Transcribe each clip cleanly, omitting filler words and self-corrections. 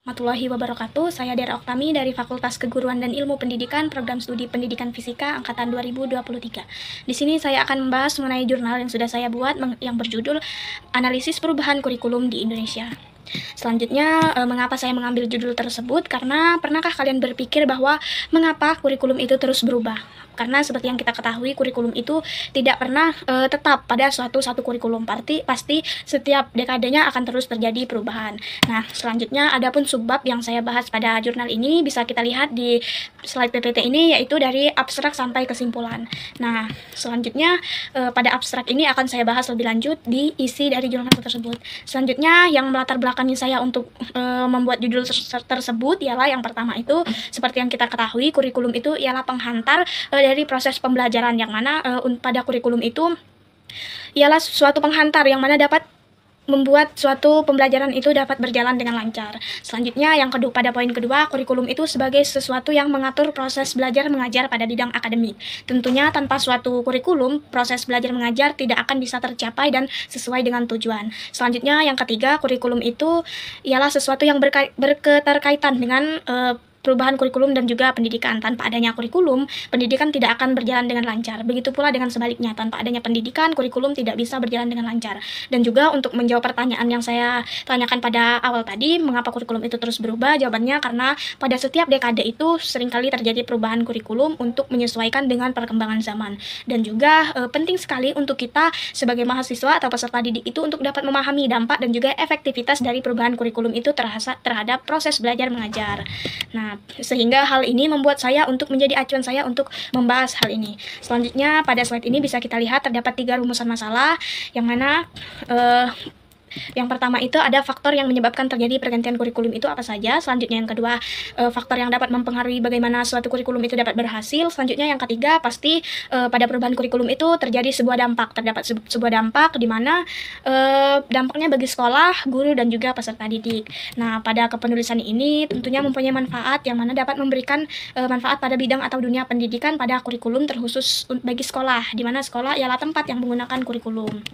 Warahmatullahi wabarakatuh. Saya Dera Oktami dari Fakultas Keguruan dan Ilmu Pendidikan, Program Studi Pendidikan Fisika Angkatan 2023. Di sini saya akan membahas mengenai jurnal yang sudah saya buat yang berjudul Analisis Perubahan Kurikulum di Indonesia. Selanjutnya, mengapa saya mengambil judul tersebut? Karena pernahkah kalian berpikir bahwa mengapa kurikulum itu terus berubah? Karena seperti yang kita ketahui, kurikulum itu tidak pernah tetap pada satu kurikulum. Pasti setiap dekadenya akan terus terjadi perubahan. Nah, selanjutnya adapun subbab yang saya bahas pada jurnal ini bisa kita lihat di slide PPT ini, yaitu dari abstrak sampai kesimpulan. Nah, selanjutnya pada abstrak ini akan saya bahas lebih lanjut di isi dari jurnal tersebut. Selanjutnya yang melatar belakangi saya untuk membuat judul tersebut ialah yang pertama itu, seperti yang kita ketahui, kurikulum itu ialah penghantar dari proses pembelajaran, yang mana pada kurikulum itu ialah suatu penghantar yang mana dapat membuat suatu pembelajaran itu dapat berjalan dengan lancar. Selanjutnya pada poin kedua, kurikulum itu sebagai sesuatu yang mengatur proses belajar mengajar pada bidang akademik. Tentunya tanpa suatu kurikulum, proses belajar mengajar tidak akan bisa tercapai dan sesuai dengan tujuan. Selanjutnya yang ketiga, kurikulum itu ialah sesuatu yang berketerkaitan dengan perubahan kurikulum dan juga pendidikan. Tanpa adanya kurikulum, pendidikan tidak akan berjalan dengan lancar. Begitu pula dengan sebaliknya, tanpa adanya pendidikan, kurikulum tidak bisa berjalan dengan lancar. Dan juga untuk menjawab pertanyaan yang saya tanyakan pada awal tadi, mengapa kurikulum itu terus berubah? Jawabannya karena pada setiap dekade itu seringkali terjadi perubahan kurikulum untuk menyesuaikan dengan perkembangan zaman. Dan juga penting sekali untuk kita sebagai mahasiswa atau peserta didik itu untuk dapat memahami dampak dan juga efektivitas dari perubahan kurikulum itu terhadap proses belajar mengajar. Nah, sehingga hal ini membuat saya untuk menjadi acuan saya untuk membahas hal ini. Selanjutnya pada slide ini bisa kita lihat terdapat 3 rumusan masalah, yang mana yang pertama itu ada faktor yang menyebabkan terjadi pergantian kurikulum itu apa saja. Selanjutnya yang kedua, faktor yang dapat mempengaruhi bagaimana suatu kurikulum itu dapat berhasil. Selanjutnya yang ketiga, pasti pada perubahan kurikulum itu terjadi terdapat sebuah dampak di mana dampaknya bagi sekolah, guru, dan juga peserta didik. Nah, pada kepenulisan ini tentunya mempunyai manfaat yang mana dapat memberikan manfaat pada bidang atau dunia pendidikan pada kurikulum terkhusus bagi sekolah, di mana sekolah ialah tempat yang menggunakan kurikulum.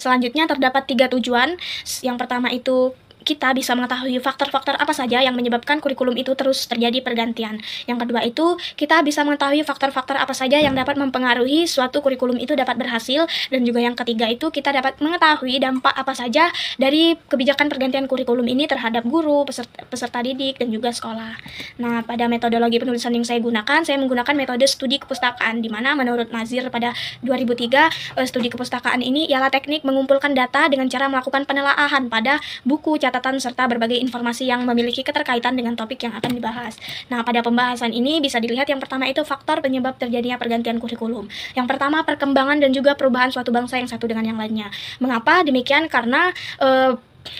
Selanjutnya terdapat 3 tujuan. Yang pertama itu kita bisa mengetahui faktor-faktor apa saja yang menyebabkan kurikulum itu terus terjadi pergantian. Yang kedua itu, kita bisa mengetahui faktor-faktor apa saja yang dapat mempengaruhi suatu kurikulum itu dapat berhasil. Dan juga yang ketiga itu, kita dapat mengetahui dampak apa saja dari kebijakan pergantian kurikulum ini terhadap guru, peserta didik, dan juga sekolah. Nah, pada metodologi penulisan yang saya menggunakan metode studi kepustakaan, di mana menurut Mazir pada 2003, studi kepustakaan ini ialah teknik mengumpulkan data dengan cara melakukan penelaahan pada buku, catatan, serta berbagai informasi yang memiliki keterkaitan dengan topik yang akan dibahas. Nah, pada pembahasan ini bisa dilihat yang pertama itu faktor penyebab terjadinya pergantian kurikulum. Yang pertama, perkembangan dan juga perubahan suatu bangsa yang satu dengan yang lainnya. Mengapa demikian? Karena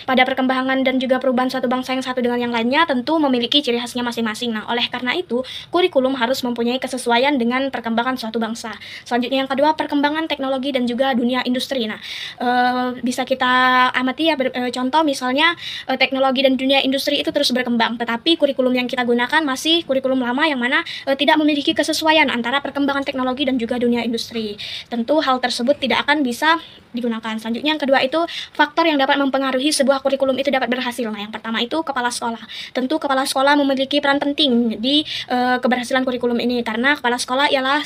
pada perkembangan dan juga perubahan suatu bangsa yang satu dengan yang lainnya tentu memiliki ciri khasnya masing-masing. Nah, oleh karena itu, kurikulum harus mempunyai kesesuaian dengan perkembangan suatu bangsa. Selanjutnya yang kedua, perkembangan teknologi dan juga dunia industri. Nah, bisa kita amati ya, contoh misalnya teknologi dan dunia industri itu terus berkembang, tetapi kurikulum yang kita gunakan masih kurikulum lama yang mana tidak memiliki kesesuaian antara perkembangan teknologi dan juga dunia industri. Tentu hal tersebut tidak akan bisa digunakan. Selanjutnya yang kedua itu faktor yang dapat mempengaruhi sebuah kurikulum itu dapat berhasil. Nah, yang pertama itu kepala sekolah. Tentu kepala sekolah memiliki peran penting di keberhasilan kurikulum ini, karena kepala sekolah ialah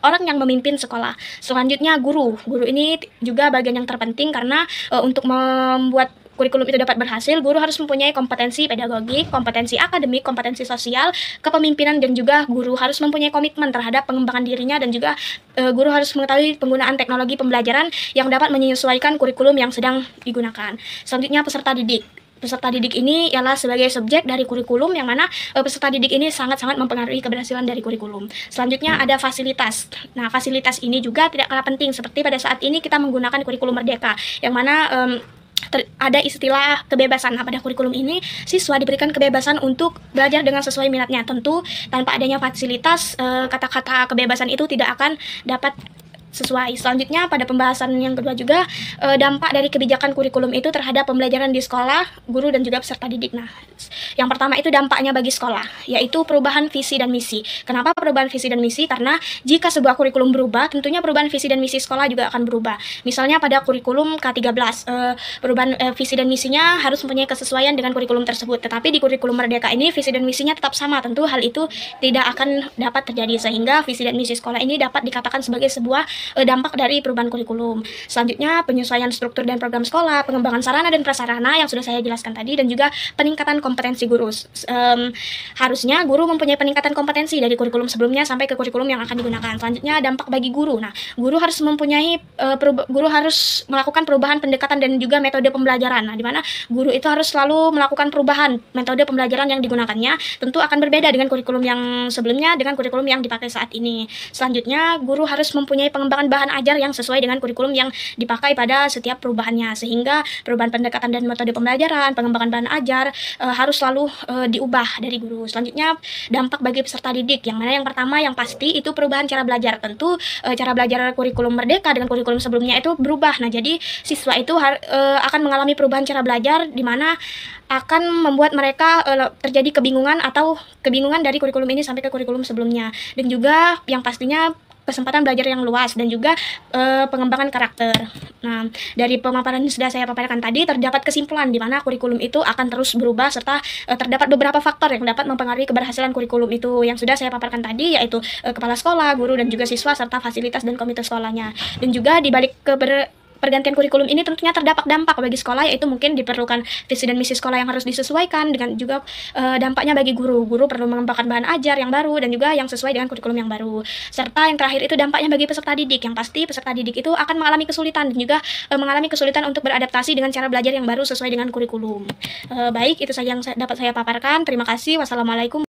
orang yang memimpin sekolah. Selanjutnya guru. Guru ini juga bagian yang terpenting karena untuk membuat kurikulum itu dapat berhasil, guru harus mempunyai kompetensi pedagogik, kompetensi akademik, kompetensi sosial, kepemimpinan, dan juga guru harus mempunyai komitmen terhadap pengembangan dirinya, dan juga guru harus mengetahui penggunaan teknologi pembelajaran yang dapat menyesuaikan kurikulum yang sedang digunakan. Selanjutnya peserta didik. Peserta didik ini ialah sebagai subjek dari kurikulum, yang mana peserta didik ini sangat-sangat mempengaruhi keberhasilan dari kurikulum. Selanjutnya ada fasilitas. Nah, fasilitas ini juga tidak kalah penting, seperti pada saat ini kita menggunakan kurikulum Merdeka, yang mana ada istilah kebebasan. Nah, pada kurikulum ini siswa diberikan kebebasan untuk belajar dengan sesuai minatnya. Tentu tanpa adanya fasilitas, kata-kata kebebasan itu tidak akan dapat sesuai. Selanjutnya pada pembahasan yang kedua juga dampak dari kebijakan kurikulum itu terhadap pembelajaran di sekolah, guru dan juga peserta didik. Nah, yang pertama itu dampaknya bagi sekolah, yaitu perubahan visi dan misi. Kenapa perubahan visi dan misi? Karena jika sebuah kurikulum berubah, tentunya perubahan visi dan misi sekolah juga akan berubah. Misalnya pada kurikulum K13, perubahan visi dan misinya harus mempunyai kesesuaian dengan kurikulum tersebut. Tetapi di kurikulum Merdeka ini visi dan misinya tetap sama. Tentu hal itu tidak akan dapat terjadi, sehingga visi dan misi sekolah ini dapat dikatakan sebagai sebuah dampak dari perubahan kurikulum. Selanjutnya penyesuaian struktur dan program sekolah, pengembangan sarana dan prasarana yang sudah saya jelaskan tadi, dan juga peningkatan kompetensi guru. Harusnya guru mempunyai peningkatan kompetensi dari kurikulum sebelumnya sampai ke kurikulum yang akan digunakan. Selanjutnya dampak bagi guru. Nah, guru harus mempunyai guru harus melakukan perubahan pendekatan dan juga metode pembelajaran. Nah, di mana guru itu harus selalu melakukan perubahan metode pembelajaran yang digunakannya, tentu akan berbeda dengan kurikulum yang sebelumnya dengan kurikulum yang dipakai saat ini. Selanjutnya guru harus mempunyai pengembangan bahan ajar yang sesuai dengan kurikulum yang dipakai pada setiap perubahannya, sehingga perubahan pendekatan dan metode pembelajaran, pengembangan bahan ajar harus selalu diubah dari guru. Selanjutnya dampak bagi peserta didik, yang mana yang pertama yang pasti itu perubahan cara belajar. Tentu cara belajar kurikulum Merdeka dengan kurikulum sebelumnya itu berubah. Nah, jadi siswa itu akan mengalami perubahan cara belajar, di mana akan membuat mereka terjadi kebingungan dari kurikulum ini sampai ke kurikulum sebelumnya. Dan juga yang pastinya kesempatan belajar yang luas dan juga pengembangan karakter. Nah, dari pemaparan yang sudah saya paparkan tadi terdapat kesimpulan di mana kurikulum itu akan terus berubah, serta terdapat beberapa faktor yang dapat mempengaruhi keberhasilan kurikulum itu yang sudah saya paparkan tadi, yaitu kepala sekolah, guru dan juga siswa, serta fasilitas dan komite sekolahnya. Dan juga di balik pergantian kurikulum ini tentunya terdapat dampak bagi sekolah, yaitu mungkin diperlukan visi dan misi sekolah yang harus disesuaikan, dengan juga dampaknya bagi guru. Guru perlu mengembangkan bahan ajar yang baru dan juga yang sesuai dengan kurikulum yang baru. Serta yang terakhir itu dampaknya bagi peserta didik. Yang pasti peserta didik itu akan mengalami kesulitan dan juga mengalami kesulitan untuk beradaptasi dengan cara belajar yang baru sesuai dengan kurikulum. Baik, itu saja yang dapat saya paparkan. Terima kasih. Wassalamualaikum.